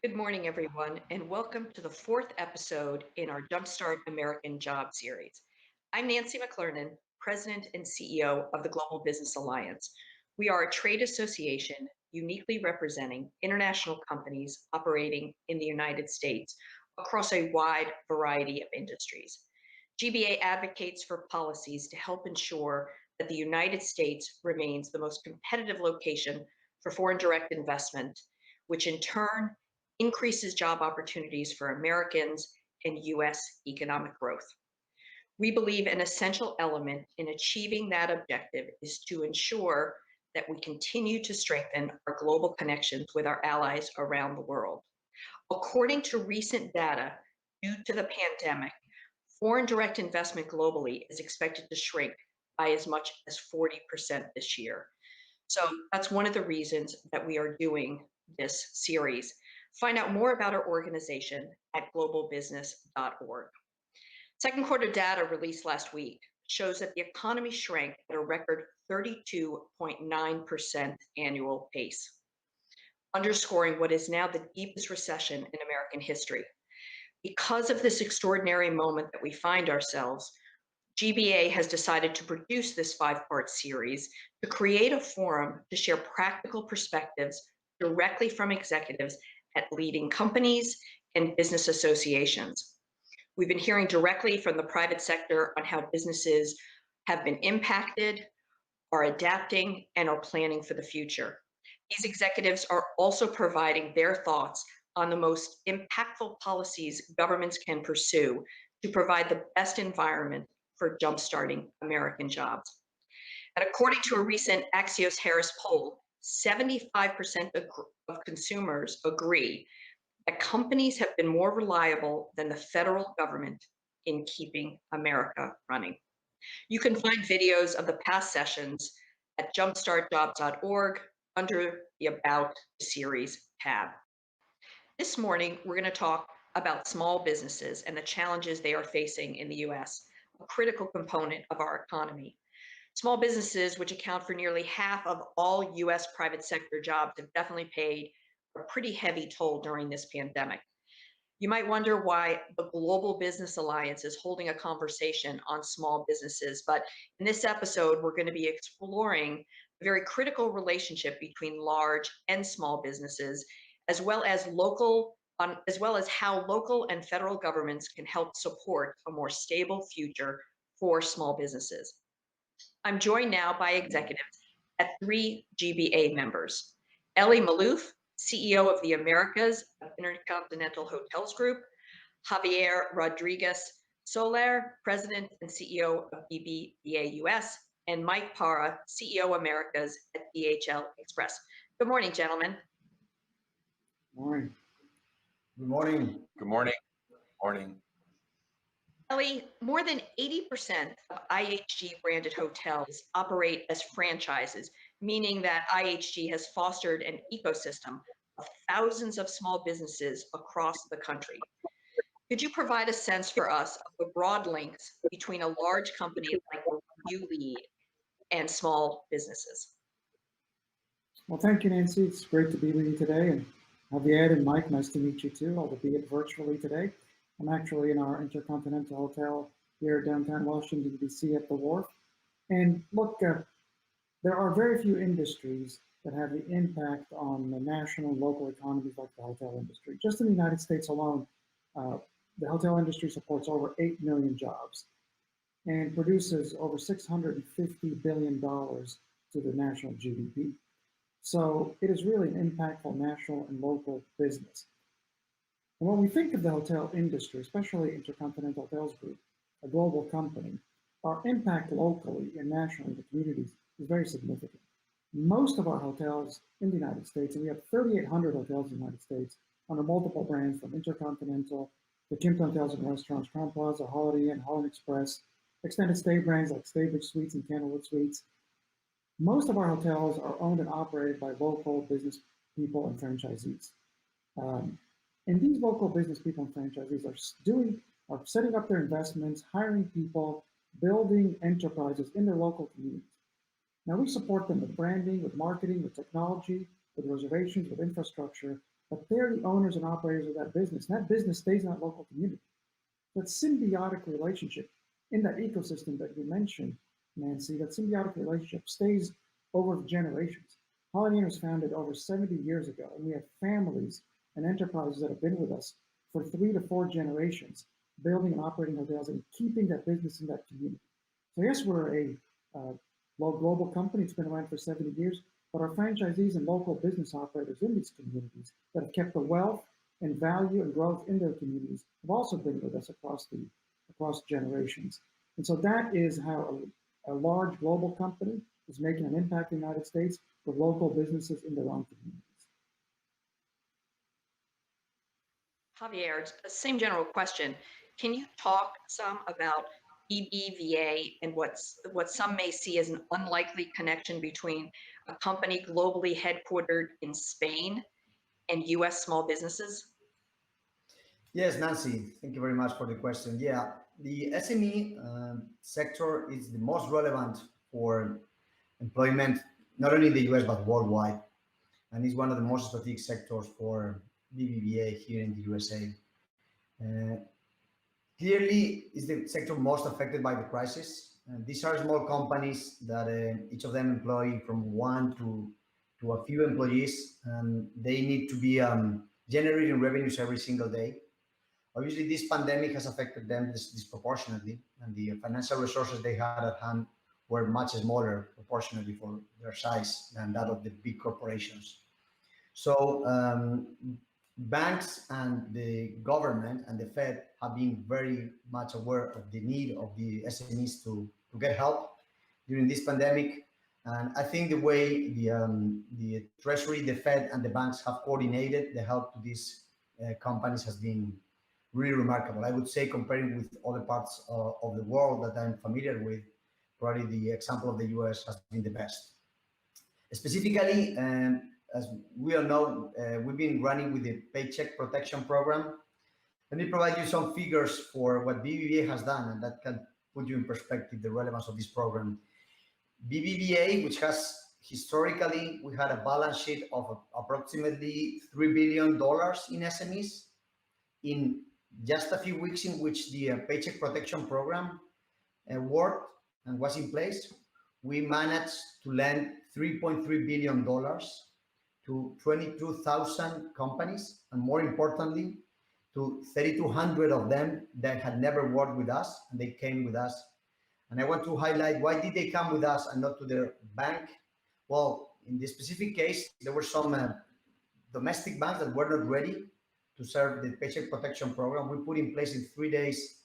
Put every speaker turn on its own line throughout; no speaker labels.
Good morning, everyone, and welcome to the fourth episode in our Jumpstart American Job series. I'm Nancy McClernand, President and CEO of the Global Business Alliance. We are a trade association uniquely representing international companies operating in the United States across a wide variety of industries. GBA advocates for policies to help ensure that the United States remains the most competitive location for foreign direct investment, which in turn increases job opportunities for Americans and U.S. economic growth. We believe an essential element in achieving that objective is to ensure that we continue to strengthen our global connections with our allies around the world. According to recent data, due to the pandemic, foreign direct investment globally is expected to shrink by as much as 40% this year. So that's one of the reasons that we are doing this series. Find out more about our organization at globalbusiness.org. Second quarter data released last week shows that the economy shrank at a record 32.9% annual pace, underscoring what is now the deepest recession in American history. Because of this extraordinary moment that we find ourselves, GBA has decided to produce this five-part series to create a forum to share practical perspectives directly from executives at leading companies and business associations. We've been hearing directly from the private sector on how businesses have been impacted, are adapting, and are planning for the future. These executives are also providing their thoughts on the most impactful policies governments can pursue to provide the best environment for jumpstarting American jobs. And according to a recent Axios Harris poll, 75% of consumers agree that companies have been more reliable than the federal government in keeping America running. You can find videos of the past sessions at jumpstartjobs.org under the About Series tab. This morning, we're going to talk about small businesses and the challenges they are facing in the US, a critical component of our economy. Small businesses, which account for nearly half of all US private sector jobs, have definitely paid a pretty heavy toll during this pandemic. You might wonder why the Global Business Alliance is holding a conversation on small businesses, but in this episode, we're going to be exploring the very critical relationship between large and small businesses, as well as how local and federal governments can help support a more stable future for small businesses. I'm joined now by executives at three GBA members: Ellie Malouf, CEO of the Americas of Intercontinental Hotels Group; Javier Rodriguez Soler, President and CEO of BBVA US; and Mike Parra, CEO Americas at DHL Express. Good morning, gentlemen.
Morning.
Good morning.
Good morning. Morning.
Ellie, more than 80% of IHG branded hotels operate as franchises, meaning that IHG has fostered an ecosystem of thousands of small businesses across the country. Could you provide a sense for us of the broad links between a large company like the one you lead and small businesses?
Well, thank you, Nancy. It's great to be with you today. And Javier and Mike, nice to meet you too, albeit virtually today. I'm actually in our Intercontinental Hotel here downtown Washington, D.C. at the Wharf. And look, there are very few industries that have the impact on the national and local economies like the hotel industry. Just in the United States alone, the hotel industry supports over 8 million jobs and produces over $650 billion to the national GDP. So it is really an impactful national and local business. And when we think of the hotel industry, especially Intercontinental Hotels Group, a global company, our impact locally and nationally in the communities is very significant. Most of our hotels in the United States, and we have 3,800 hotels in the United States under multiple brands from Intercontinental, the Kimpton Hotels and Restaurants, Crown Plaza, Holiday Inn, Holiday Inn Express, extended stay brands like Staybridge Suites and Candlewood Suites. Most of our hotels are owned and operated by local business people and franchisees. And these local business people and franchisees are setting up their investments, hiring people, building enterprises in their local communities. Now we support them with branding, with marketing, with technology, with reservations, with infrastructure, but they're the owners and operators of that business. And that business stays in that local community. That symbiotic relationship in that ecosystem that you mentioned, Nancy, that symbiotic relationship stays over generations. Holiday Inn was founded over 70 years ago, and we have families and enterprises that have been with us for 3 to 4 generations, building and operating hotels and keeping that business in that community. So yes, we're a global company. It's been around for 70 years, but our franchisees and local business operators in these communities that have kept the wealth and value and growth in their communities have also been with us across generations. And so that is how a large global company is making an impact in the United States with local businesses in their own communities.
Javier, same general question. Can you talk some about BBVA and what some may see as an unlikely connection between a company globally headquartered in Spain and US small businesses?
Yes, Nancy, thank you very much for the question. Yeah, the SME sector is the most relevant for employment, not only in the US, but worldwide. And is one of the most strategic sectors for BBVA here in the USA. Clearly, is the sector most affected by the crisis. These are small companies that each of them employ from 1 to a few employees, and they need to be generating revenues every single day. Obviously, this pandemic has affected them disproportionately, and the financial resources they had at hand were much smaller proportionally for their size than that of the big corporations. So banks and the government and the Fed have been very much aware of the need of the SMEs to get help during this pandemic. And I think the way the Treasury, the Fed, and the banks have coordinated the help to these companies has been really remarkable. I would say, comparing with other parts of the world that I'm familiar with, probably the example of the US has been the best. Specifically, as we all know, we've been running with the Paycheck Protection Program. Let me provide you some figures for what BBVA has done, and that can put you in perspective the relevance of this program. BBVA, which has historically, we had a balance sheet of approximately $3 billion in SMEs. In just a few weeks in which the Paycheck Protection Program worked and was in place, we managed to lend $3.3 billion to 22,000 companies, and more importantly, to 3,200 of them that had never worked with us, and they came with us. And I want to highlight, why did they come with us and not to their bank? Well, in this specific case, there were some domestic banks that were not ready to serve the Paycheck Protection Program. We put in place in 3 days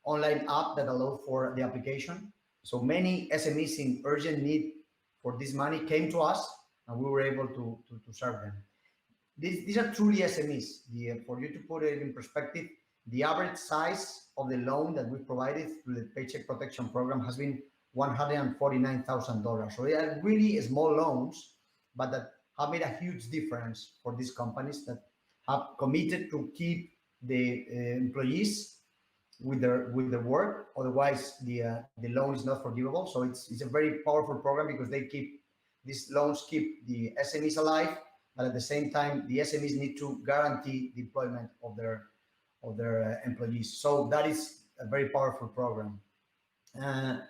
online app that allowed for the application. So many SMEs in urgent need for this money came to us, and we were able to serve them. These are truly SMEs. For you to put it in perspective, the average size of the loan that we provided through the Paycheck Protection Program has been $149,000. So they are really small loans, but that have made a huge difference for these companies that have committed to keep the employees with their work. Otherwise, the loan is not forgivable. So it's a very powerful program because these loans keep the SMEs alive, but at the same time, the SMEs need to guarantee the employment of their employees. So that is a very powerful program. Again,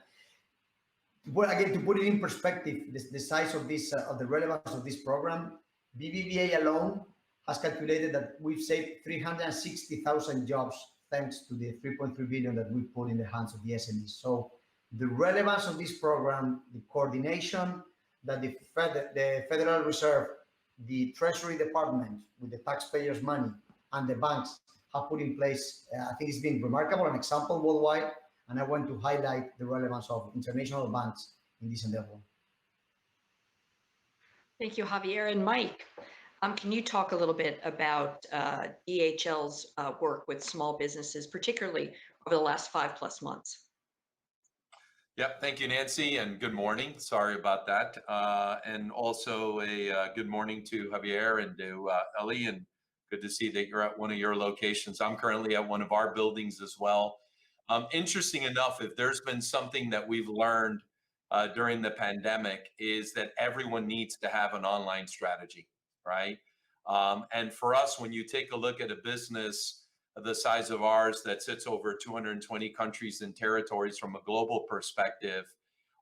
to put it in perspective, the size of this, of the relevance of this program, BBVA alone has calculated that we've saved 360,000 jobs thanks to the 3.3 billion that we put in the hands of the SMEs. So the relevance of this program, the coordination that the Federal Reserve, the Treasury Department with the taxpayers' money, and the banks have put in place, I think it's been remarkable, an example worldwide. And I want to highlight the relevance of international banks in this endeavor.
Thank you, Javier. And Mike, can you talk a little bit about DHL's work with small businesses, particularly over the last 5+ months?
Yep, thank you, Nancy, and good morning. Sorry about that. And also a good morning to Javier and to Ellie, and good to see that you're at one of your locations. I'm currently at one of our buildings as well. Interesting enough, if there's been something that we've learned during the pandemic, is that everyone needs to have an online strategy, right? And for us, when you take a look at a business the size of ours that sits over 220 countries and territories from a global perspective,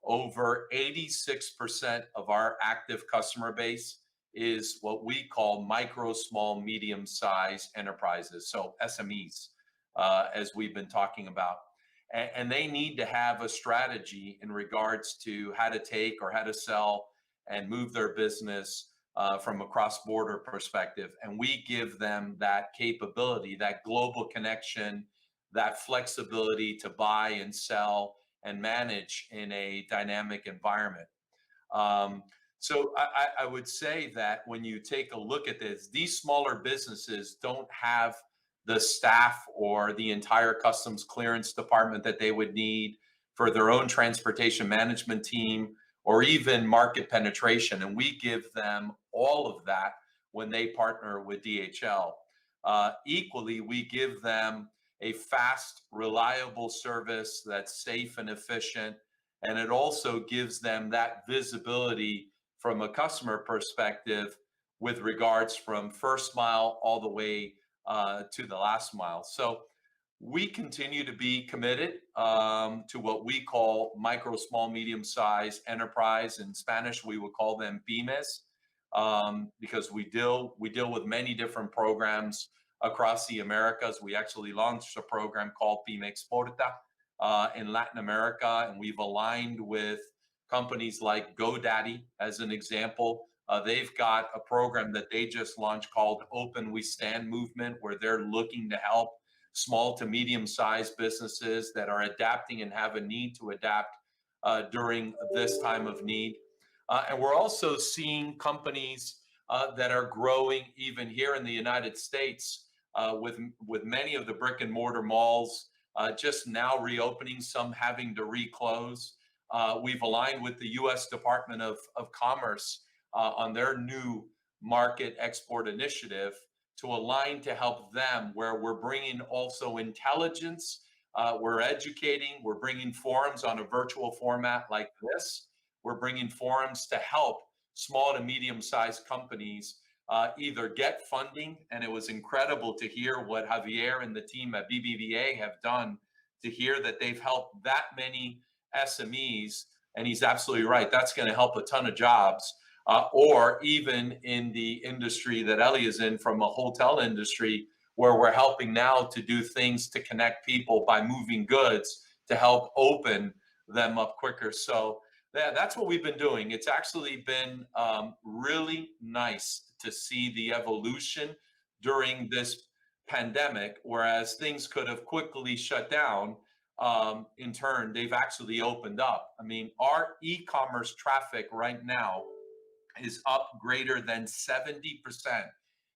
over 86% of our active customer base is what we call micro, small, medium size enterprises, so SMEs, as we've been talking about. And they need to have a strategy in regards to how to take or how to sell and move their business from a cross-border perspective. And we give them that capability, that global connection, that flexibility to buy and sell and manage in a dynamic environment. So I would say that when you take a look at this, these smaller businesses don't have the staff or the entire customs clearance department that they would need for their own transportation management team or even market penetration. And we give them all of that when they partner with DHL. Equally, we give them a fast, reliable service that's safe and efficient. And it also gives them that visibility from a customer perspective with regards from first mile all the way to the last mile. So we continue to be committed to what we call micro, small, medium size enterprise. In Spanish, we would call them pymes, because we deal with many different programs across the Americas. We actually launched a program called Pyme Exporta in Latin America, and we've aligned with companies like GoDaddy as an example. They've got a program that they just launched called Open We Stand Movement, where they're looking to help small to medium-sized businesses that are adapting and have a need to adapt during this time of need. And we're also seeing companies that are growing even here in the United States with many of the brick and mortar malls just now reopening, some having to reclose. We've aligned with the U.S. Department of Commerce on their new market export initiative to align to help them, where we're bringing also intelligence, we're educating, we're bringing forums on a virtual format like this. We're bringing forums to help small to medium-sized companies either get funding, and it was incredible to hear what Javier and the team at BBVA have done, to hear that they've helped that many SMEs, and he's absolutely right, that's going to help a ton of jobs. Or even in the industry that Ellie is in, from a hotel industry, where we're helping now to do things to connect people by moving goods to help open them up quicker. So that's what we've been doing. It's actually been really nice to see the evolution during this pandemic, whereas things could have quickly shut down. In turn, they've actually opened up. I mean, our e-commerce traffic right now is up greater than 70%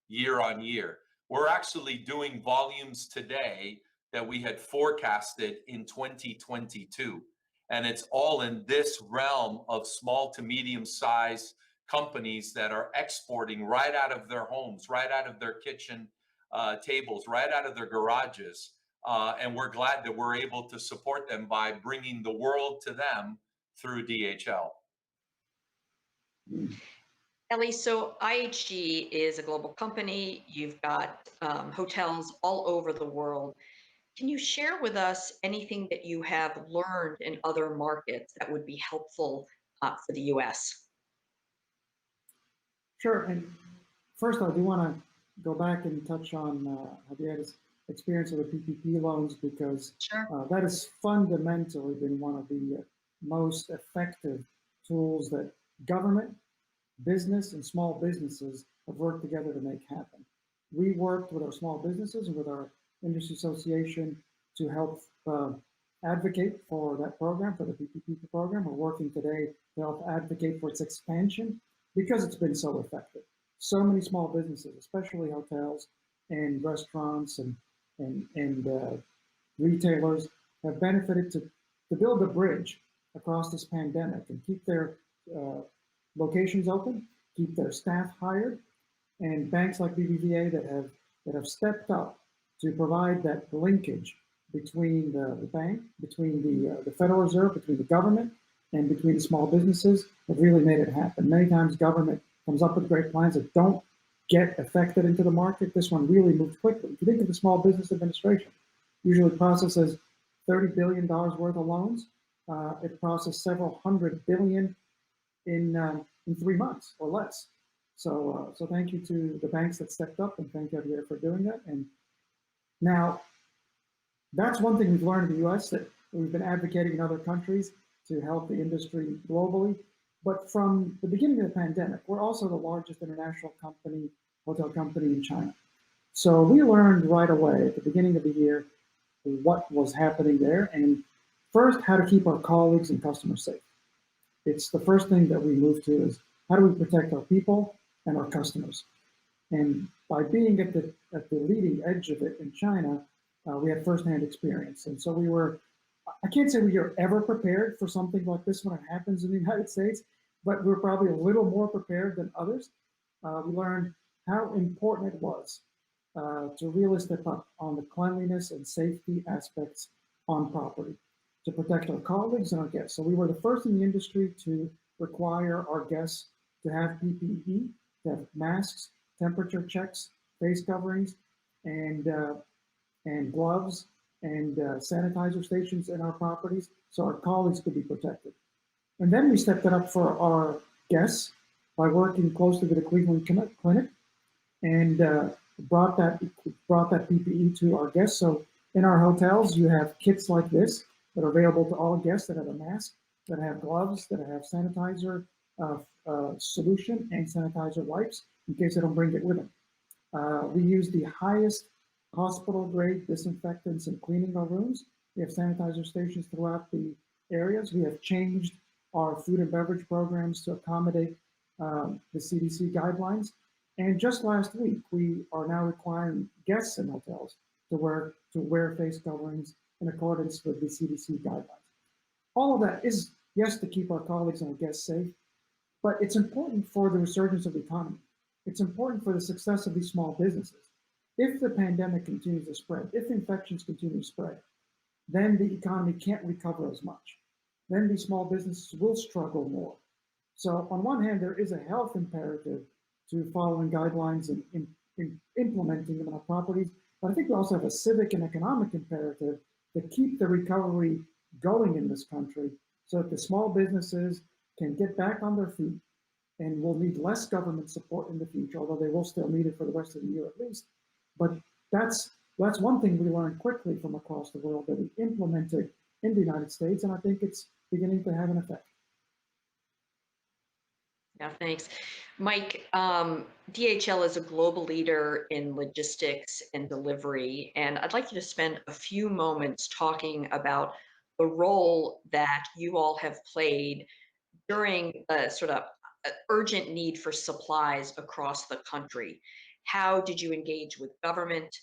year on year. We're actually doing volumes today that we had forecasted in 2022. And it's all in this realm of small to medium sized companies that are exporting right out of their homes, right out of their kitchen tables, right out of their garages. And we're glad that we're able to support them by bringing the world to them through DHL.
Ellie, so IHG is a global company. You've got hotels all over the world. Can you share with us anything that you have learned in other markets that would be helpful for the US?
Sure. And first, I do want to go back and touch on Javier's experience with the PPP loans, because that has fundamentally been one of the most effective tools that government, business, and small businesses have worked together to make happen. We worked with our small businesses and with our industry association to help advocate for that program, for the PPP program. We're working today to help advocate for its expansion because it's been so effective. So many small businesses, especially hotels and restaurants and retailers, have benefited to build a bridge across this pandemic and keep their locations open, keep their staff hired, and banks like BBVA that have stepped up to provide that linkage between the bank, between the Federal Reserve, between the government, and between the small businesses have really made it happen. Many times government comes up with great plans that don't get affected into the market. This one really moved quickly. If you think of the Small Business Administration, usually processes $30 billion worth of loans. It processed several hundred billion in 3 months or less. So thank you to the banks that stepped up, and thank you for doing that. And now, that's one thing we've learned in the US that we've been advocating in other countries to help the industry globally. But from the beginning of the pandemic, we're also the largest international hotel company in China. So we learned right away at the beginning of the year what was happening there, and first, how to keep our colleagues and customers safe. It's the first thing that we moved to is how do we protect our people and our customers? And by being at the leading edge of it in China, we had firsthand experience. And so I can't say we are ever prepared for something like this when it happens in the United States, but we're probably a little more prepared than others. We learned how important it was to really step up on the cleanliness and safety aspects on property to protect our colleagues and our guests. So we were the first in the industry to require our guests to have PPE, to have masks, temperature checks, face coverings, and gloves and sanitizer stations in our properties so our colleagues could be protected. And then we stepped it up for our guests by working closely with the Cleveland Clinic and brought that PPE to our guests. So in our hotels, you have kits like this that are available to all guests that have a mask, that have gloves, that have sanitizer solution and sanitizer wipes in case they don't bring it with them. We use the highest hospital-grade disinfectants in cleaning our rooms. We have sanitizer stations throughout the areas. We have changed our food and beverage programs to accommodate the CDC guidelines. And just last week, we are now requiring guests in hotels to wear face coverings in accordance with the CDC guidelines. All of that is, yes, to keep our colleagues and our guests safe, but it's important for the resurgence of the economy. It's important for the success of these small businesses. If the pandemic continues to spread, if infections continue to spread, then the economy can't recover as much. Then these small businesses will struggle more. So on one hand, there is a health imperative to following guidelines and implementing them on our properties, but I think we also have a civic and economic imperative to keep the recovery going in this country so that the small businesses can get back on their feet and will need less government support in the future, although they will still need it for the rest of the year at least. But that's one thing we learned quickly from across the world that we implemented in the United States, and I think it's beginning to have an effect.
Yeah, thanks. Mike, DHL is a global leader in logistics and delivery, and I'd like you to spend a few moments talking about the role that you all have played during a sort of urgent need for supplies across the country. How did you engage with government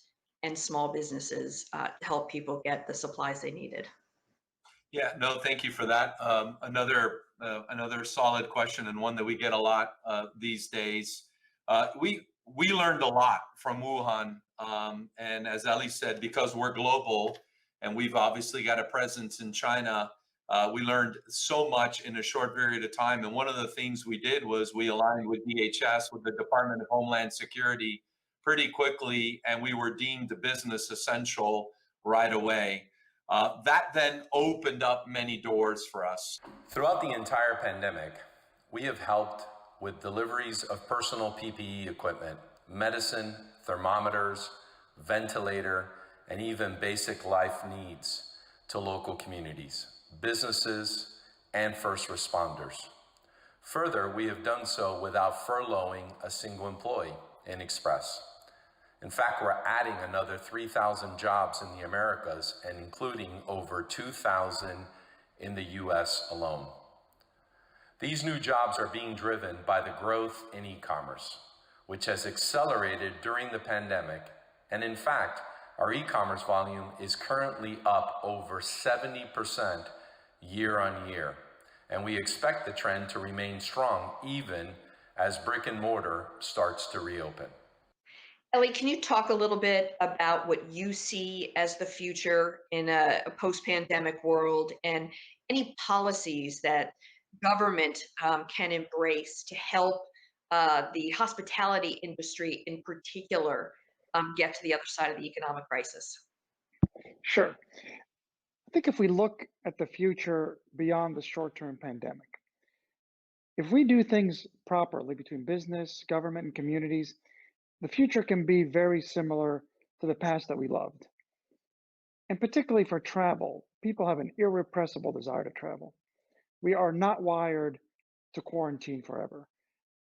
and small businesses to help people get the supplies they needed?
Yeah, no, thank you for that. Another solid question, and one that we get a lot these days. We learned a lot from Wuhan, and as Ali said, because we're global and we've obviously got a presence in China, we learned so much in a short period of time. And one of the things we did was we aligned with DHS, with the Department of Homeland Security, pretty quickly, and we were deemed a business essential right away. That then opened up many doors for us. Throughout the entire pandemic, we have helped with deliveries of personal PPE equipment, medicine, thermometers, ventilator, and even basic life needs to local communities, businesses, and first responders. Further, we have done so without furloughing a single employee in Express. In fact, we're adding another 3,000 jobs in the Americas and including over 2,000 in the US alone. These new jobs are being driven by the growth in e-commerce, which has accelerated during the pandemic. And in fact, our e-commerce volume is currently up over 70% year on year. And we expect the trend to remain strong even as brick and mortar starts to reopen.
Ellie, can you talk a little bit about what you see as the future in a post-pandemic world and any policies that government can embrace to help the hospitality industry in particular get to the other side of the economic crisis?
Sure. I think if we look at the future beyond the short-term pandemic, if we do things properly between business, government, and communities, the future can be very similar to the past that we loved. And particularly for travel, people have an irrepressible desire to travel. We are not wired to quarantine forever.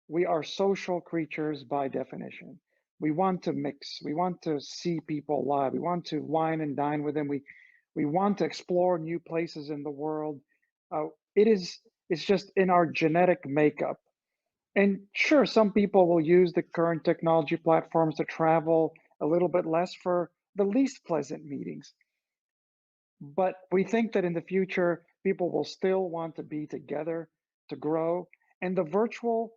We are social creatures by definition. We want to mix. We want to see people live. We want to wine and dine with them. We want to explore new places in the world. It's just in our genetic makeup. And sure, some people will use the current technology platforms to travel a little bit less for the least pleasant meetings. But we think that in the future, people will still want to be together to grow. And the virtual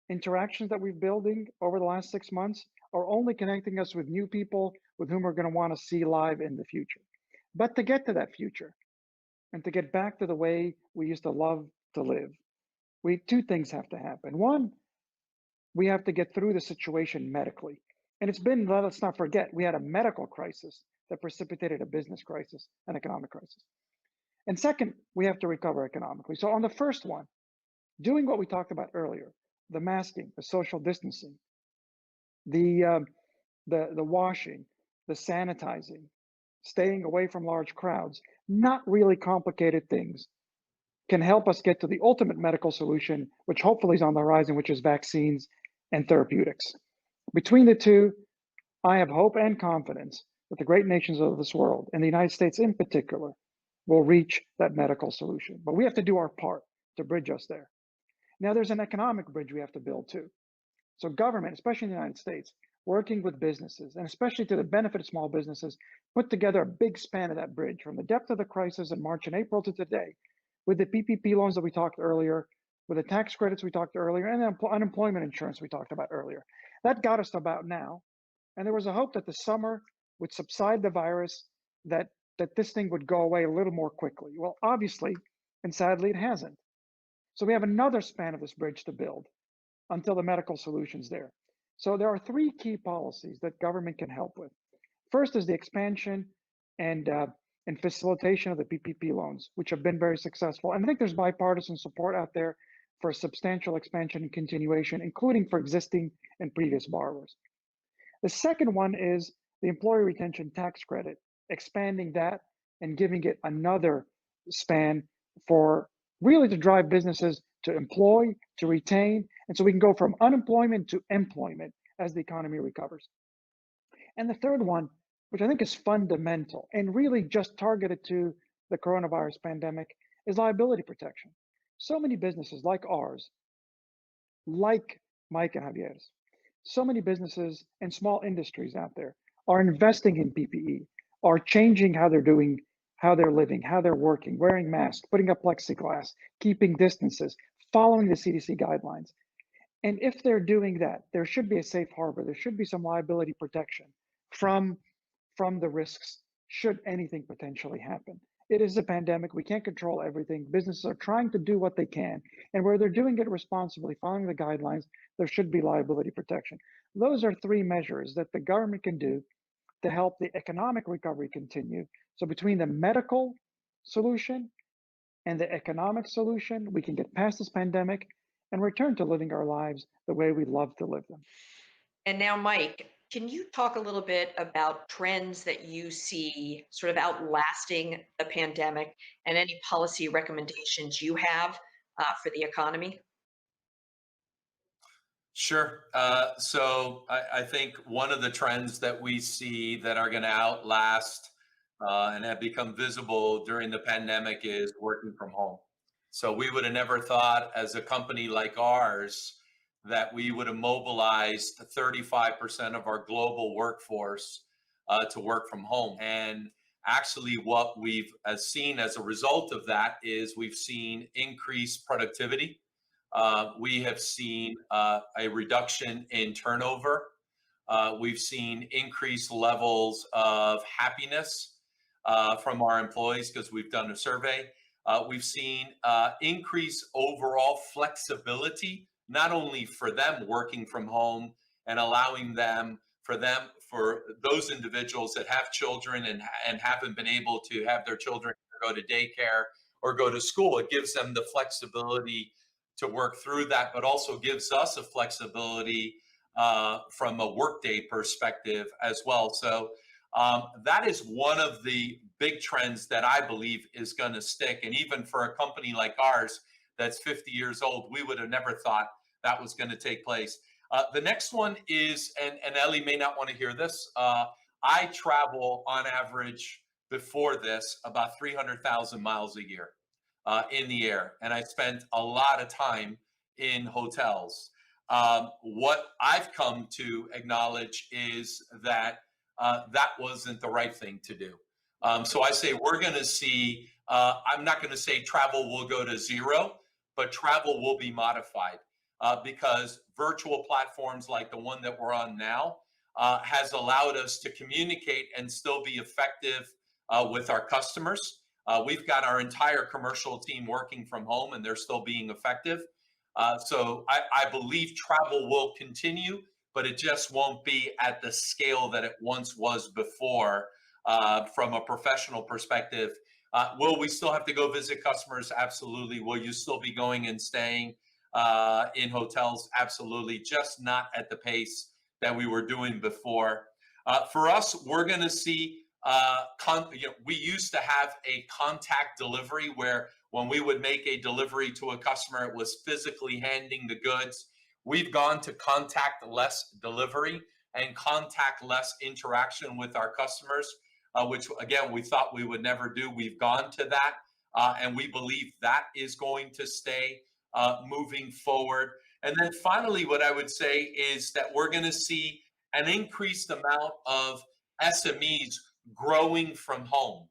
interactions that we're building over the last 6 months are only connecting us with new people with whom we're going to want to see live in the future. But to get to that future and to get back to the way we used to love to live, two things have to happen. One, we have to get through the situation medically. And it's been, let's not forget, we had a medical crisis that precipitated a business crisis, an economic crisis. And second, we have to recover economically. So on the first one, doing what we talked about earlier, the masking, the social distancing, the washing, the sanitizing, staying away from large crowds, not really complicated things, can help us get to the ultimate medical solution, which hopefully is on the horizon, which is vaccines and therapeutics. Between the two, I have hope and confidence that the great nations of this world, and the United States in particular, will reach that medical solution. But we have to do our part to bridge us there. Now, there's an economic bridge we have to build too. So government, especially in the United States, working with businesses, and especially to the benefit of small businesses, put together a big span of that bridge from the depth of the crisis in March and April to today, with the PPP loans that we talked earlier, with the tax credits we talked earlier, and the unemployment insurance we talked about earlier. That got us to about now. And there was a hope that the summer would subside the virus, that this thing would go away a little more quickly. Well, obviously, and sadly, it hasn't. So we have another span of this bridge to build until the medical solution's there. So there are three key policies that government can help with. First is the expansion and facilitation of the PPP loans, which have been very successful. And I think there's bipartisan support out there for a substantial expansion and continuation, including for existing and previous borrowers. The second one is the employee retention tax credit, expanding that and giving it another span for really to drive businesses to employ, to retain, and so we can go from unemployment to employment as the economy recovers. And the third one, which I think is fundamental and really just targeted to the coronavirus pandemic, is liability protection. So many businesses like ours, like Mike and Javier's, so many businesses and small industries out there are investing in PPE, are changing how they're doing, how they're living, how they're working, wearing masks, putting up plexiglass, keeping distances, following the CDC guidelines. And if they're doing that, there should be a safe harbor. There should be some liability protection from the risks should anything potentially happen. It is a pandemic. We can't control everything. Businesses are trying to do what they can. And where they're doing it responsibly, following the guidelines, there should be liability protection. Those are three measures that the government can do to help the economic recovery continue. So between the medical solution and the economic solution, we can get past this pandemic and return to living our lives the way we love to live them.
And now, Mike, can you talk a little bit about trends that you see sort of outlasting the pandemic and any policy recommendations you have for the economy?
Sure. So I think one of the trends that we see that are going to outlast and have become visible during the pandemic is working from home. So we would have never thought as a company like ours that we would have mobilized 35% of our global workforce to work from home. And actually what we've seen as a result of that is we've seen increased productivity. We have seen a reduction in turnover. We've seen increased levels of happiness from our employees because we've done a survey. We've seen increased overall flexibility not only for them working from home and allowing for those individuals that have children and haven't been able to have their children go to daycare or go to school. It gives them the flexibility to work through that, but also gives us a flexibility from a workday perspective as well. So that is one of the big trends that I believe is going to stick. And even for a company like ours that's 50 years old, we would have never thought that was going to take place. The next one is, and Ellie may not want to hear this, I travel on average before this about 300,000 miles a year in the air. And I spent a lot of time in hotels. What I've come to acknowledge is that that wasn't the right thing to do. So I say we're going to see, I'm not going to say travel will go to zero, but travel will be modified because virtual platforms like the one that we're on now has allowed us to communicate and still be effective with our customers. We've got our entire commercial team working from home and they're still being effective. So I believe travel will continue, but it just won't be at the scale that it once was before from a professional perspective. Will we still have to go visit customers? Absolutely. Will you still be going and staying in hotels? Absolutely. Just not at the pace that we were doing before. For us, we're going to see, we used to have a contact delivery where when we would make a delivery to a customer, it was physically handing the goods. We've gone to contact less delivery and contact less interaction with our customers, which again, we thought we would never do. We've gone to that, and we believe that is going to stay moving forward. And then finally, what I would say is that we're going to see an increased amount of SMEs growing from home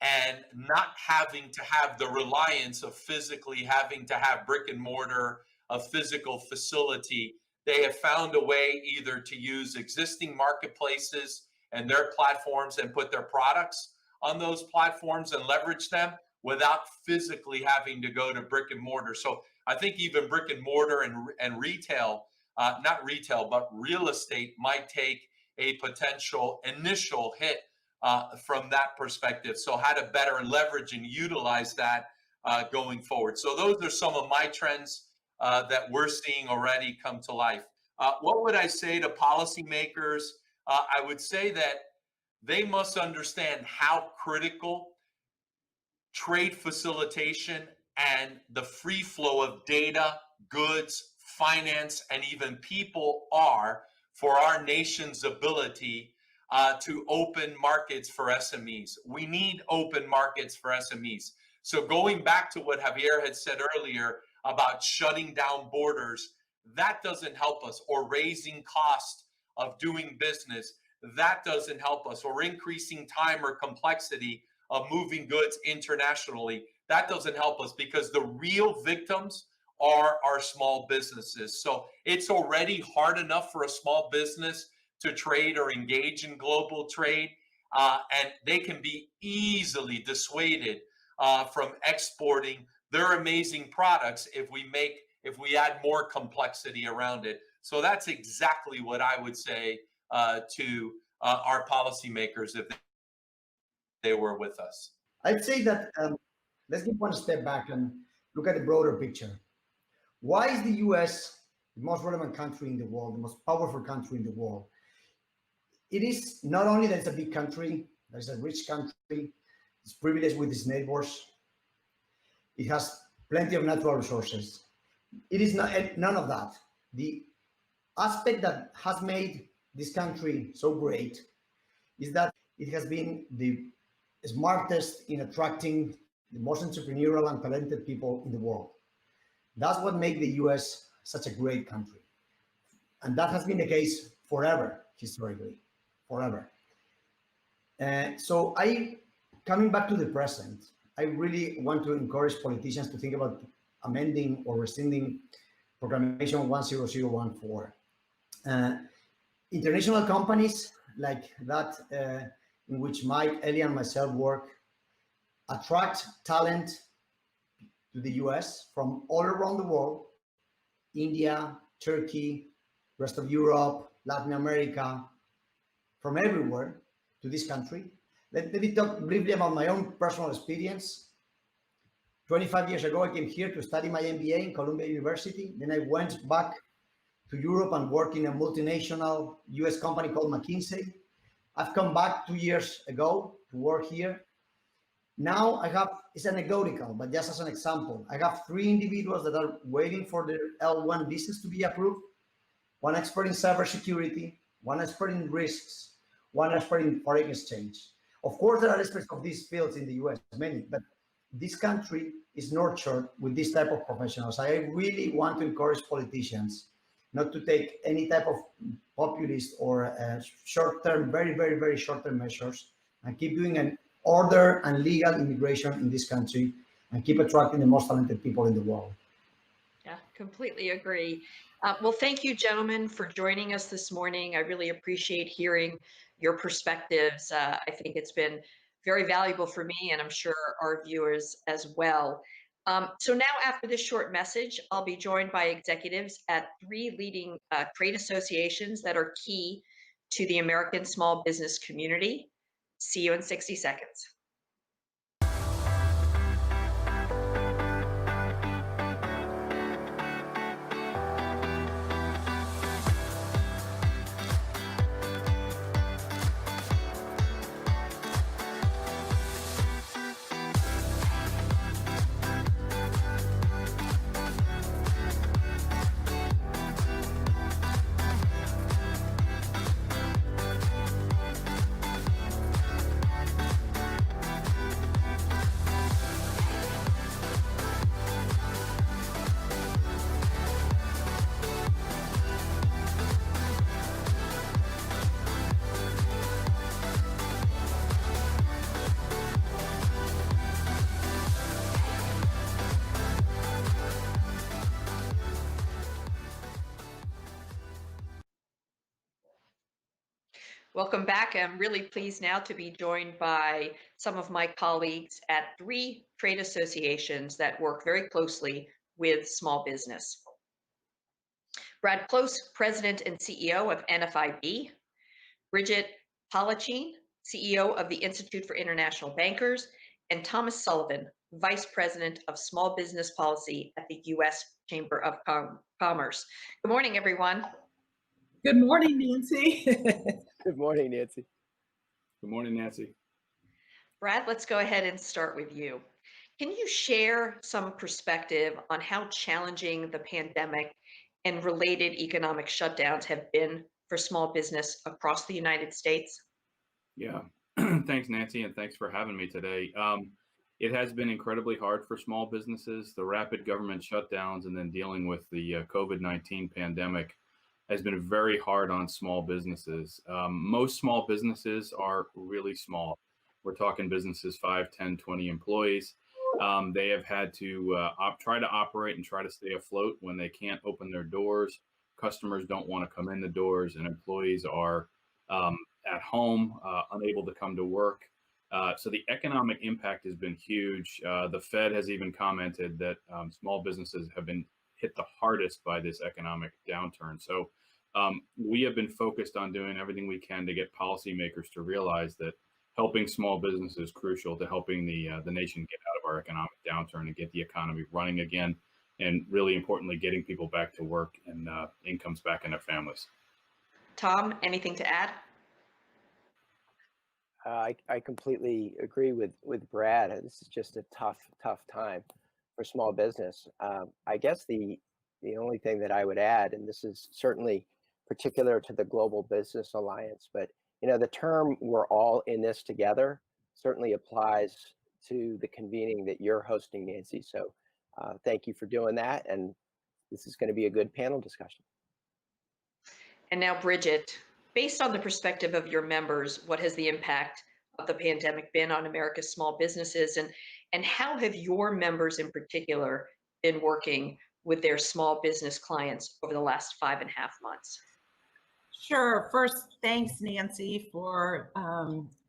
and not having to have the reliance of physically having to have brick and mortar, a physical facility. They have found a way either to use existing marketplaces and their platforms and put their products on those platforms and leverage them without physically having to go to brick and mortar. So I think even brick and mortar and retail, not retail, but real estate might take a potential initial hit from that perspective. So how to better leverage and utilize that going forward. So those are some of my trends that we're seeing already come to life. What would I say to policymakers? I would say that they must understand how critical trade facilitation and the free flow of data, goods, finance, and even people are for our nation's ability to open markets for SMEs. We need open markets for SMEs. So going back to what Javier had said earlier about shutting down borders, that doesn't help us, or raising cost of doing business, that doesn't help us, or increasing time or complexity of moving goods internationally, that doesn't help us, because the real victims are our small businesses. So it's already hard enough for a small business to trade or engage in global trade, and they can be easily dissuaded from exporting their amazing products if we add more complexity around it. So that's exactly what I would say to our policymakers if they were with us.
I'd say that let's take one step back and look at the broader picture. Why is the US the most relevant country in the world, the most powerful country in the world? It is not only that it's a big country, that it's a rich country, it's privileged with its neighbors, it has plenty of natural resources. It is not none of that. The aspect that has made this country so great is that it has been the smartest in attracting the most entrepreneurial and talented people in the world. That's what makes the US such a great country. And that has been the case forever, historically, forever. So coming back to the present, I really want to encourage politicians to think about amending or rescinding Proclamation 10014. International companies like that in which Mike, Ellie, and myself work attract talent to the US from all around the world India, Turkey, rest of Europe, Latin America, from everywhere to this country. Let me talk briefly about my own personal experience. 25 years ago, I came here to study my MBA in Columbia University. Then I went back to Europe and worked in a multinational US company called McKinsey. I've come back 2 years ago to work here. Now I have, it's anecdotal, but just as an example, I have 3 individuals that are waiting for their L1 business to be approved. One expert in cybersecurity, one expert in risks, one expert in foreign exchange. Of course, there are experts of these fields in the US, many, but this country is nurtured with this type of professionals. I really want to encourage politicians not to take any type of populist or short-term, very short-term measures, and keep doing an order and legal immigration in this country and keep attracting the most talented people in the world.
Yeah, completely agree. Well, thank you, gentlemen, for joining us this morning. I really appreciate hearing your perspectives. I think it's been very valuable for me, and I'm sure our viewers as well. So now, after this short message, I'll be joined by executives at 3 leading trade associations that are key to the American small business community. See you in 60 seconds. Welcome back. I'm really pleased now to be joined by some of my colleagues at 3 trade associations that work very closely with small business. Brad Close, President and CEO of NFIB, Bridget Polachine, CEO of the Institute for International Bankers, and Thomas Sullivan, Vice President of Small Business Policy at the U.S. Chamber of Commerce. Good morning, everyone.
Good morning, Nancy.
Good morning, Nancy.
Good morning, Nancy.
Brad, let's go ahead and start with you. Can you share some perspective on how challenging the pandemic and related economic shutdowns have been for small business across the United States?
Yeah, thanks, Nancy, and thanks for having me today. It has been incredibly hard for small businesses. The rapid government shutdowns and then dealing with the COVID-19 pandemic has been very hard on small businesses. Most small businesses are really small. We're talking businesses 5, 10, 20 employees. They have had to try to operate and try to stay afloat when they can't open their doors. Customers don't want to come in the doors, and employees are at home, unable to come to work. So the economic impact has been huge. The Fed has even commented that small businesses have been hit the hardest by this economic downturn. So we have been focused on doing everything we can to get policymakers to realize that helping small business is crucial to helping the nation get out of our economic downturn and get the economy running again, and really importantly, getting people back to work and incomes back in their families.
Tom, anything to add?
I completely agree with Brad. This is just a tough time for small business. I guess the only thing that I would add, and this is certainly particular to the Global Business Alliance, but the term "we're all in this together" certainly applies to the convening that you're hosting, Nancy. So thank you for doing that, and this is going to be a good panel discussion.
And now, Bridget, based on the perspective of your members, what has the impact of the pandemic been on America's small businesses, and how have your members in particular been working with their small business clients over the last 5.5 months?
Sure. First, thanks, Nancy, for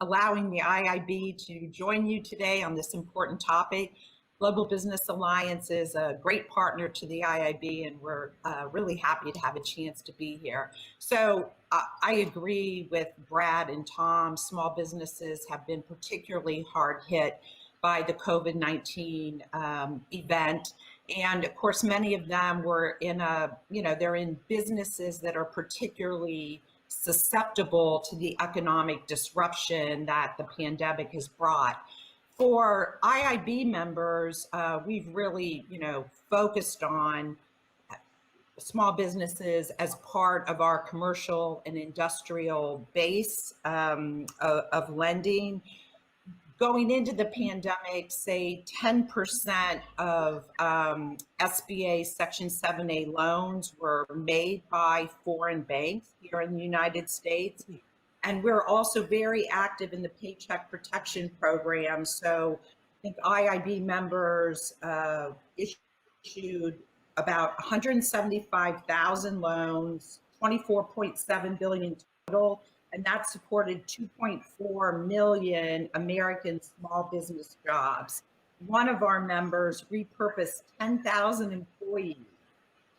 allowing the IIB to join you today on this important topic. Global Business Alliance is a great partner to the IIB, and we're really happy to have a chance to be here. So I agree with Brad and Tom. Small businesses have been particularly hard hit by the COVID-19 event. And of course, many of them were they're in businesses that are particularly susceptible to the economic disruption that the pandemic has brought. For IIB members, we've really, focused on small businesses as part of our commercial and industrial base of lending. Going into the pandemic, say 10% of SBA Section 7A loans were made by foreign banks here in the United States. And we're also very active in the Paycheck Protection Program. So I think IIB members issued about 175,000 loans, 24.7 billion total, and that supported 2.4 million American small business jobs. One of our members repurposed 10,000 employees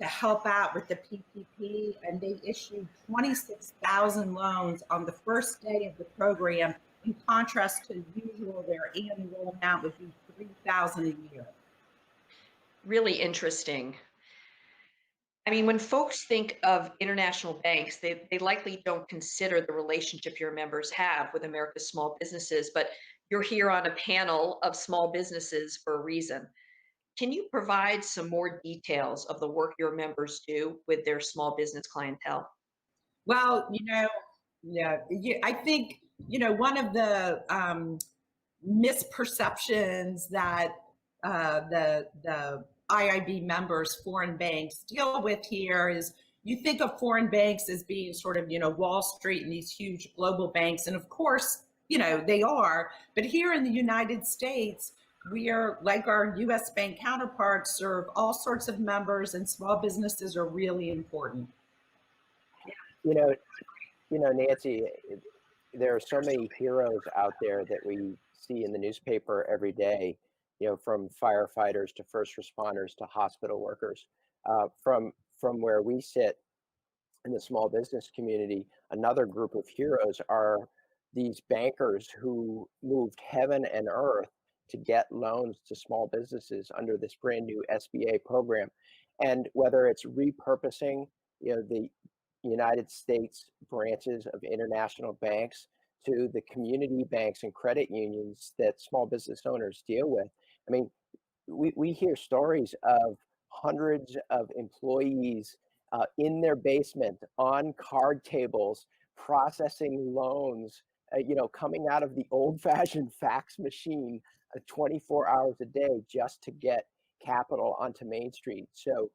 to help out with the PPP, and they issued 26,000 loans on the first day of the program. In contrast to usual, their annual amount would be 3,000 a year.
Really interesting. I mean, when folks think of international banks, they likely don't consider the relationship your members have with America's small businesses, but you're here on a panel of small businesses for a reason. Can you provide some more details of the work your members do with their small business clientele?
Well, I think, one of the misperceptions that the IIB members, foreign banks deal with here is you think of foreign banks as being sort of, Wall Street and these huge global banks. And of course, they are. But here in the United States, we are, like our US bank counterparts, serve all sorts of members, and small businesses are really important.
Nancy, there are so many heroes out there that we see in the newspaper every day, from firefighters to first responders to hospital workers. From where we sit in the small business community, another group of heroes are these bankers who moved heaven and earth to get loans to small businesses under this brand new SBA program. And whether it's repurposing, the United States branches of international banks to the community banks and credit unions that small business owners deal with. I mean, we hear stories of hundreds of employees in their basement on card tables processing loans, coming out of the old-fashioned fax machine 24 hours a day just to get capital onto Main Street. So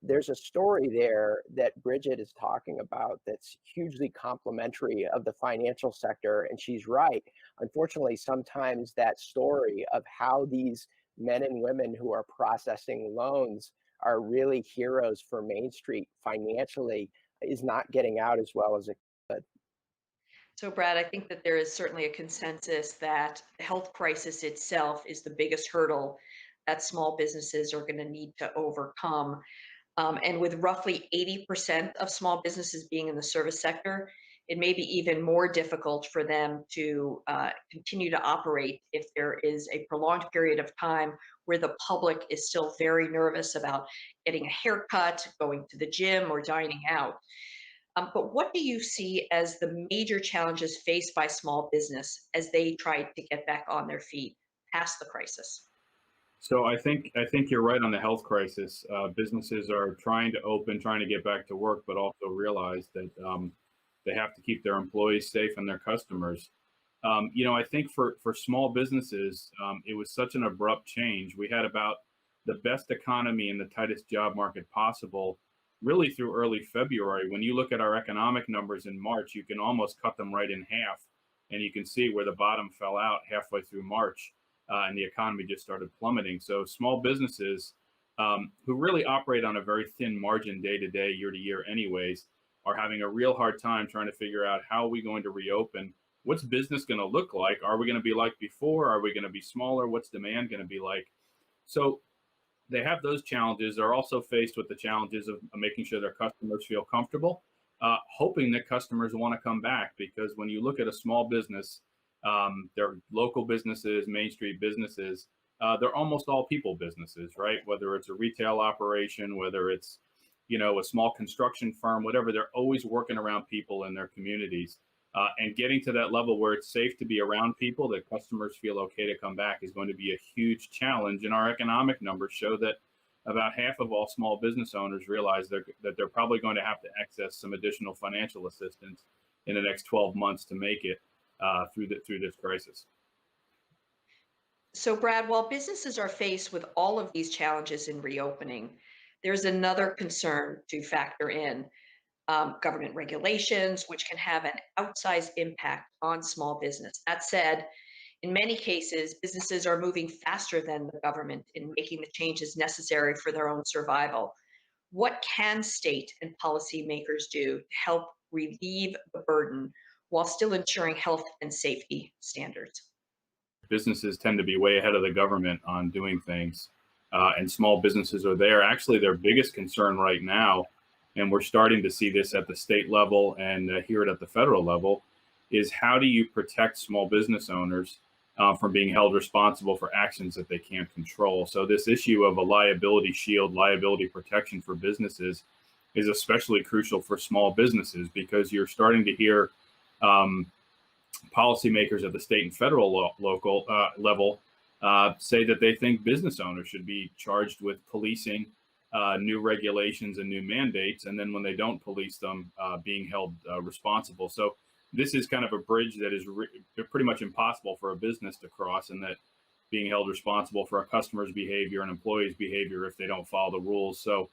there's a story there that Bridget is talking about that's hugely complimentary of the financial sector, and she's right. Unfortunately, sometimes that story of how these men and women who are processing loans are really heroes for Main Street financially is not getting out as well as it could.
So, Brad, I think that there is certainly a consensus that the health crisis itself is the biggest hurdle that small businesses are going to need to overcome. And with roughly 80% of small businesses being in the service sector, it may be even more difficult for them to continue to operate if there is a prolonged period of time where the public is still very nervous about getting a haircut, going to the gym, or dining out. But what do you see as the major challenges faced by small business as they try to get back on their feet past the crisis?
So I think you're right on the health crisis. Businesses are trying to open, trying to get back to work, but also realize that they have to keep their employees safe and their customers. I think for small businesses, it was such an abrupt change. We had about the best economy and the tightest job market possible, really through early February. When you look at our economic numbers in March, you can almost cut them right in half, and you can see where the bottom fell out halfway through March. And the economy just started plummeting. So small businesses who really operate on a very thin margin day to day, year to year anyways, are having a real hard time trying to figure out how are we going to reopen? What's business going to look like? Are we going to be like before? Are we going to be smaller? What's demand going to be like? So they have those challenges. They're also faced with the challenges of making sure their customers feel comfortable, hoping that customers want to come back. Because when you look at a small business, they're local businesses, Main Street businesses, they're almost all people businesses, right? Whether it's a retail operation, whether it's, a small construction firm, whatever, they're always working around people in their communities. And getting to that level where it's safe to be around people, that customers feel okay to come back, is going to be a huge challenge. And our economic numbers show that about half of all small business owners realize that they're probably going to have to access some additional financial assistance in the next 12 months to make it through this crisis.
So, Brad, while businesses are faced with all of these challenges in reopening, there's another concern to factor in: government regulations, which can have an outsized impact on small business. That said, in many cases, businesses are moving faster than the government in making the changes necessary for their own survival. What can state and policymakers do to help relieve the burden while still ensuring health and safety standards?
Businesses tend to be way ahead of the government on doing things, and small businesses are there. Actually, their biggest concern right now, and we're starting to see this at the state level and hear it at the federal level, is how do you protect small business owners from being held responsible for actions that they can't control? So this issue of a liability shield, liability protection for businesses, is especially crucial for small businesses, because you're starting to hear policymakers at the state and federal local level say that they think business owners should be charged with policing new regulations and new mandates, and then when they don't police them, being held responsible. So this is kind of a bridge that is pretty much impossible for a business to cross, and that being held responsible for a customer's behavior and employees' behavior if they don't follow the rules. So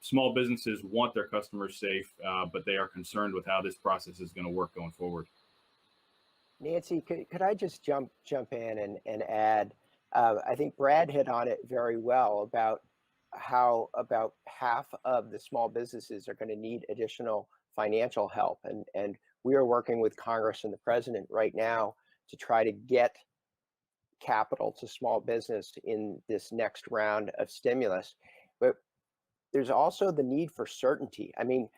small businesses want their customers safe, but they are concerned with how this process is going to work going forward.
Nancy, could I just jump in and add? I think Brad hit on it very well about how about half of the small businesses are going to need additional financial help, and we are working with Congress and the president right now to try to get capital to small business in this next round of stimulus. But there's also the need for certainty. I mean,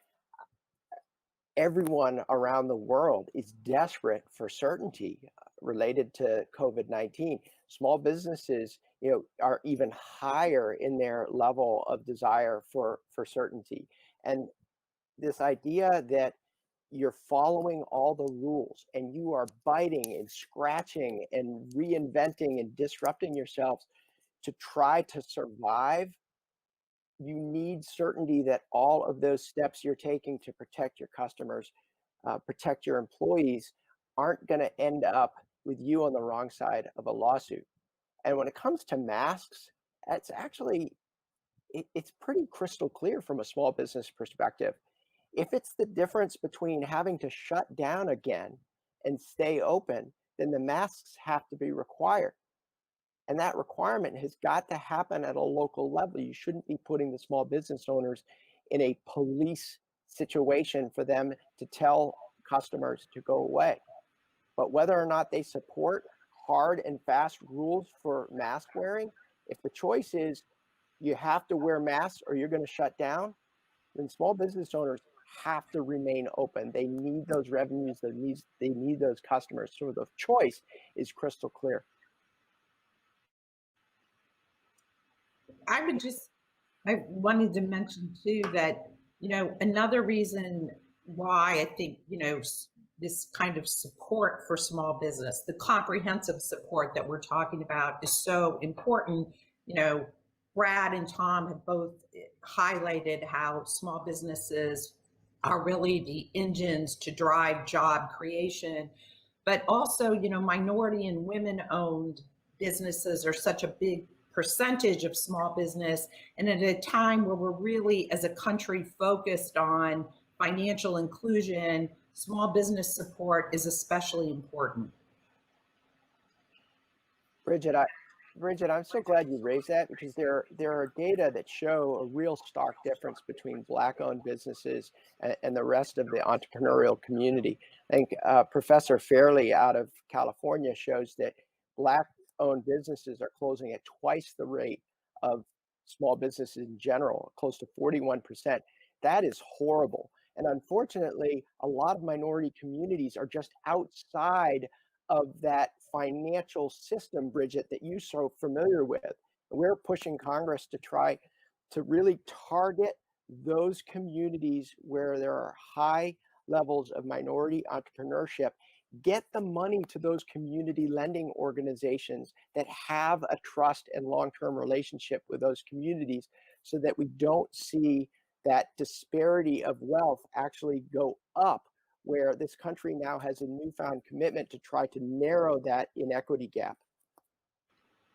everyone around the world is desperate for certainty related to COVID-19. Small businesses, are even higher in their level of desire for certainty. And this idea that you're following all the rules and you are biting and scratching and reinventing and disrupting yourselves to try to survive, you need certainty that all of those steps you're taking to protect your customers, protect your employees, aren't going to end up with you on the wrong side of a lawsuit. And when it comes to masks, it's actually, it's pretty crystal clear from a small business perspective. If it's the difference between having to shut down again and stay open, then the masks have to be required. And that requirement has got to happen at a local level. You shouldn't be putting the small business owners in a police situation for them to tell customers to go away. But whether or not they support hard and fast rules for mask wearing, if the choice is you have to wear masks or you're going to shut down, then small business owners have to remain open. They need those revenues, they need those customers. So the choice is crystal clear.
I wanted to mention too that, another reason why I think, this kind of support for small business, the comprehensive support that we're talking about, is so important. Brad and Tom have both highlighted how small businesses are really the engines to drive job creation, but also, minority and women-owned businesses are such a big percentage of small business. And at a time where we're really, as a country, focused on financial inclusion, small business support is especially important.
Bridget, I'm so glad you raised that, because there are data that show a real stark difference between Black-owned businesses and the rest of the entrepreneurial community. I think Professor Fairley out of California shows that Black owned businesses are closing at twice the rate of small businesses in general, close to 41%. That is horrible. And unfortunately, a lot of minority communities are just outside of that financial system, Bridget, that you're so familiar with. We're pushing Congress to try to really target those communities where there are high levels of minority entrepreneurship, get the money to those community lending organizations that have a trust and long-term relationship with those communities so that we don't see that disparity of wealth actually go up, where this country now has a newfound commitment to try to narrow that inequity gap.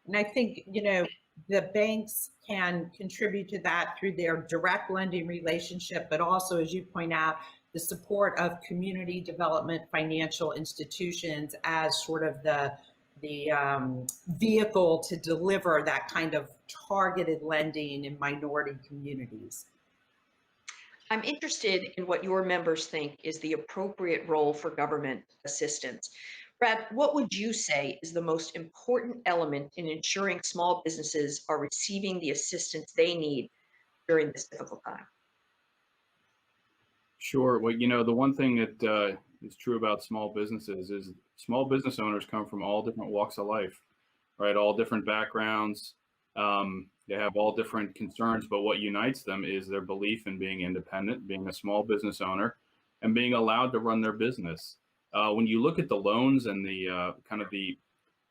And I think, the banks can contribute to that through their direct lending relationship, but also, as you point out, the support of community development financial institutions as sort of the vehicle to deliver that kind of targeted lending in minority communities.
I'm interested in what your members think is the appropriate role for government assistance. Brad, what would you say is the most important element in ensuring small businesses are receiving the assistance they need during this difficult time?
Sure. Well, the one thing that is true about small businesses is small business owners come from all different walks of life, right? All different backgrounds. They have all different concerns, but what unites them is their belief in being independent, being a small business owner, and being allowed to run their business. When you look at the loans and the kind of the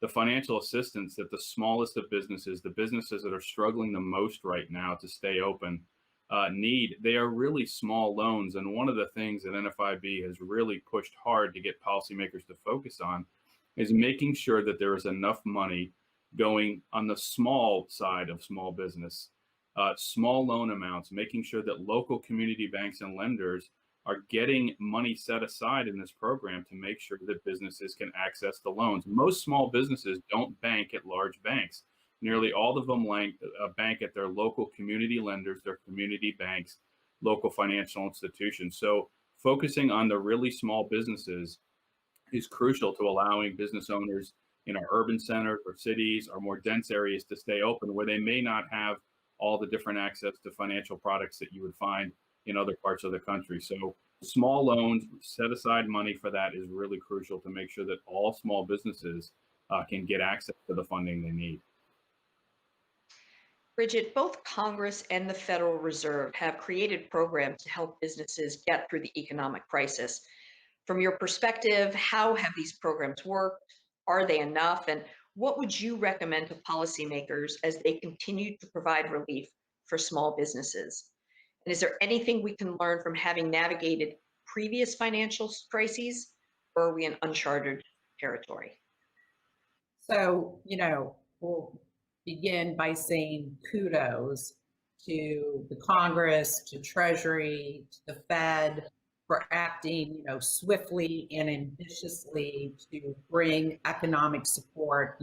financial assistance that the smallest of businesses, the businesses that are struggling the most right now to stay open, need, they are really small loans. And one of the things that NFIB has really pushed hard to get policymakers to focus on is making sure that there is enough money going on the small side of small business, small loan amounts, making sure that local community banks and lenders are getting money set aside in this program to make sure that businesses can access the loans. Most small businesses don't bank at large banks. Nearly all of them bank at their local community lenders, their community banks, local financial institutions. So focusing on the really small businesses is crucial to allowing business owners in our urban centers or cities or more dense areas to stay open, where they may not have all the different access to financial products that you would find in other parts of the country. So small loans, set aside money for that is really crucial to make sure that all small businesses can get access to the funding they need.
Bridget, both Congress and the Federal Reserve have created programs to help businesses get through the economic crisis. From your perspective, how have these programs worked? Are they enough? And what would you recommend to policymakers as they continue to provide relief for small businesses? And is there anything we can learn from having navigated previous financial crises, or are we in uncharted territory?
So, we'll begin by saying kudos to the Congress, to Treasury, to the Fed for acting, swiftly and ambitiously to bring economic support,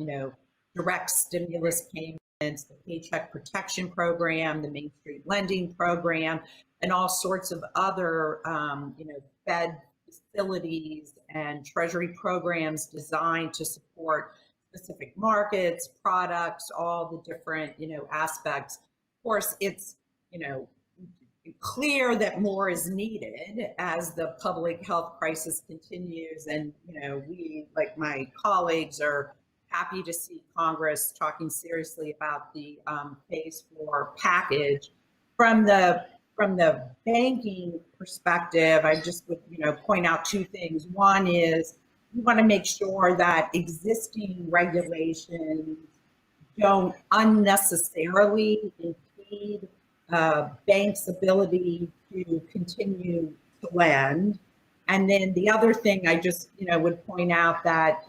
direct stimulus payments, the Paycheck Protection Program, the Main Street Lending Program, and all sorts of other, Fed facilities and Treasury programs designed to support specific markets, products, all the different, aspects. Of course, it's, clear that more is needed as the public health crisis continues. And, we, like my colleagues, are happy to see Congress talking seriously about the phase 4 package. From the banking perspective, I just would, point out two things. One is we want to make sure that existing regulations don't unnecessarily impede banks' ability to continue to lend. And then the other thing I just, would point out that,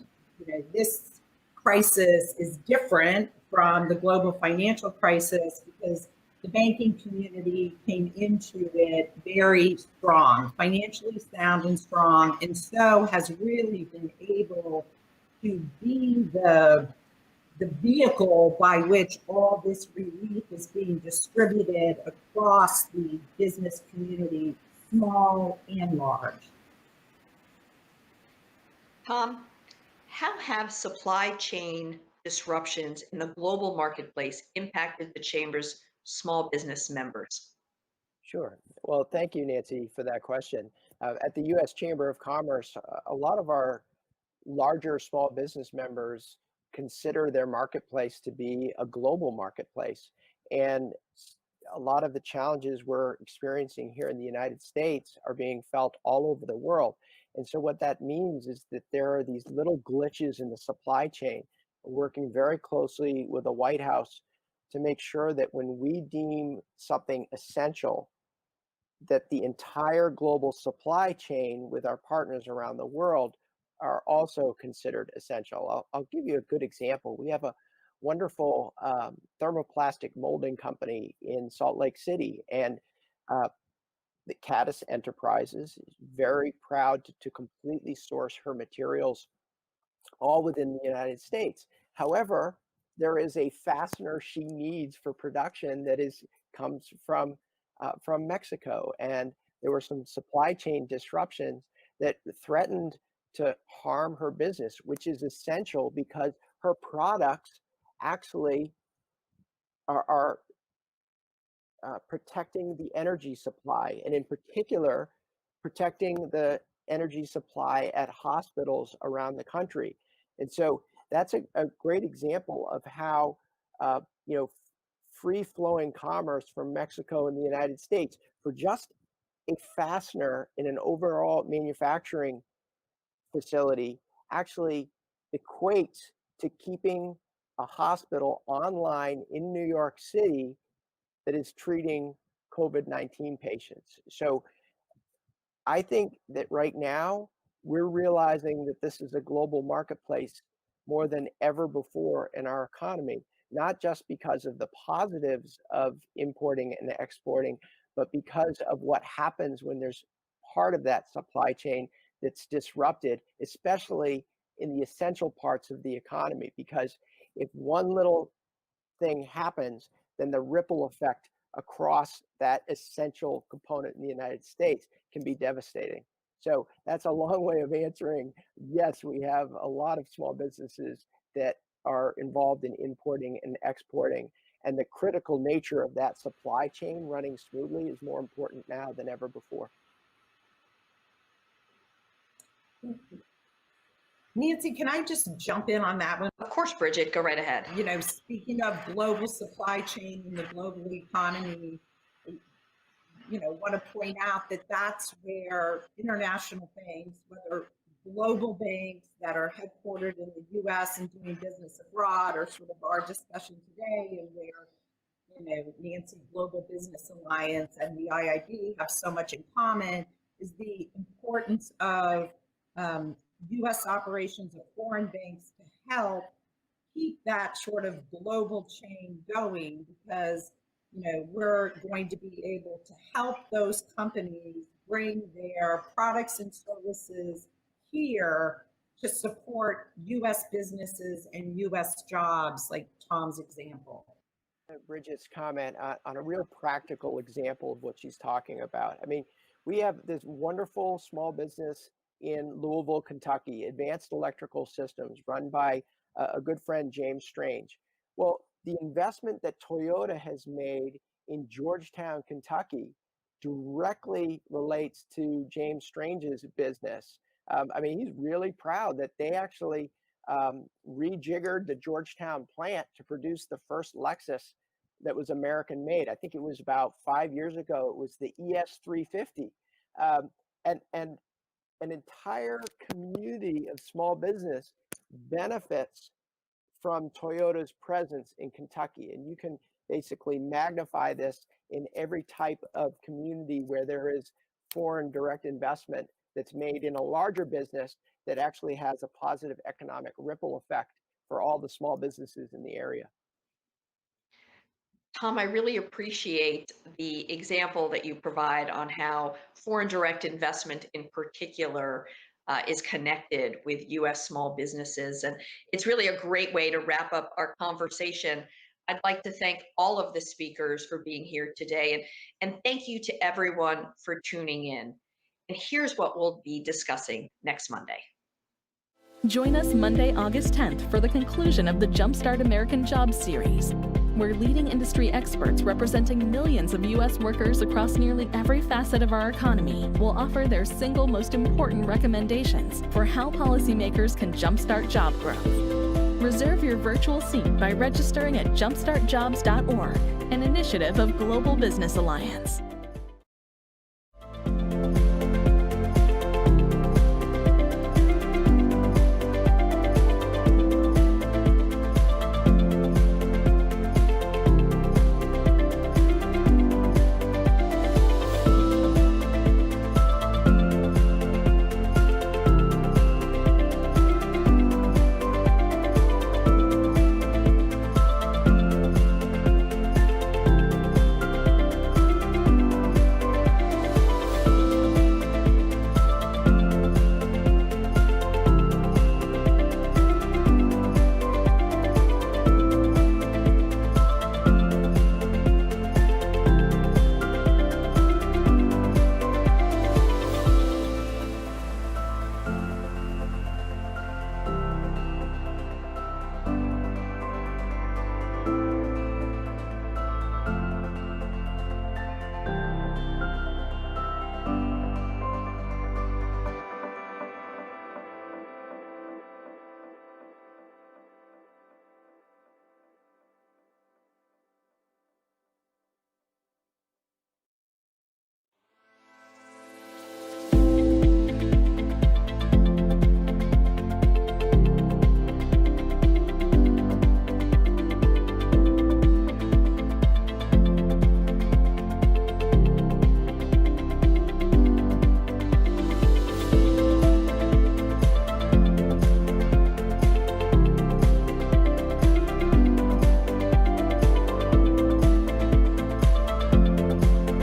this crisis is different from the global financial crisis because the banking community came into it very strong, financially sound and strong, and so has really been able to be the vehicle by which all this relief is being distributed across the business community, small and large.
Tom, how have supply chain disruptions in the global marketplace impacted the Chamber's small business members?
Sure. Well, thank you, Nancy, for that question. At the U.S. Chamber of Commerce, a lot of our larger small business members consider their marketplace to be a global marketplace. And a lot of the challenges we're experiencing here in the United States are being felt all over the world. And so what that means is that there are these little glitches in the supply chain. We're working very closely with the White House to make sure that when we deem something essential, that the entire global supply chain with our partners around the world are also considered essential. I'll give you a good example. We have a wonderful thermoplastic molding company in Salt Lake City, and the Caddis Enterprises is very proud to completely source her materials all within the United States. However, there is a fastener she needs for production that comes from Mexico, and there were some supply chain disruptions that threatened to harm her business, which is essential because her products actually are protecting the energy supply, and in particular, protecting the energy supply at hospitals around the country. And so that's a great example of how free-flowing commerce from Mexico and the United States for just a fastener in an overall manufacturing facility actually equates to keeping a hospital online in New York City that is treating COVID-19 patients. So I think that right now we're realizing that this is a global marketplace more than ever before in our economy, not just because of the positives of importing and exporting, but because of what happens when there's part of that supply chain that's disrupted, especially in the essential parts of the economy. Because if one little thing happens, then the ripple effect across that essential component in the United States can be devastating. So that's a long way of answering. Yes, we have a lot of small businesses that are involved in importing and exporting, and the critical nature of that supply chain running smoothly is more important now than ever before.
Nancy, can I just jump in on that one?
Of course, Bridget, go right ahead.
You know, speaking of global supply chain and the global economy, want to point out that that's where international banks, whether global banks that are headquartered in the U.S. and doing business abroad, are sort of our discussion today, and where Nancy Global Business Alliance and the IIB have so much in common, is the importance of U.S. operations of foreign banks to help keep that sort of global chain going, because we're going to be able to help those companies bring their products and services here to support U.S. businesses and U.S. jobs, like Tom's example.
Bridget's comment on a real practical example of what she's talking about. I mean, we have this wonderful small business in Louisville, Kentucky, Advanced Electrical Systems, run by a good friend, James Strange. Well, the investment that Toyota has made in Georgetown, Kentucky, directly relates to James Strange's business. I mean, he's really proud that they actually rejiggered the Georgetown plant to produce the first Lexus that was American made. I think it was about 5 years ago. It was the ES350. And an entire community of small business benefits from Toyota's presence in Kentucky. And you can basically magnify this in every type of community where there is foreign direct investment that's made in a larger business that actually has a positive economic ripple effect for all the small businesses in the area.
Tom, I really appreciate the example that you provide on how foreign direct investment in particular is connected with U.S. small businesses. And it's really a great way to wrap up our conversation. I'd like to thank all of the speakers for being here today, and thank you to everyone for tuning in. And here's what we'll be discussing next Monday.
Join us Monday, August 10th for the conclusion of the Jumpstart American Jobs series, where leading industry experts representing millions of U.S. workers across nearly every facet of our economy will offer their single most important recommendations for how policymakers can jumpstart job growth. Reserve your virtual seat by registering at jumpstartjobs.org, an initiative of Global Business Alliance.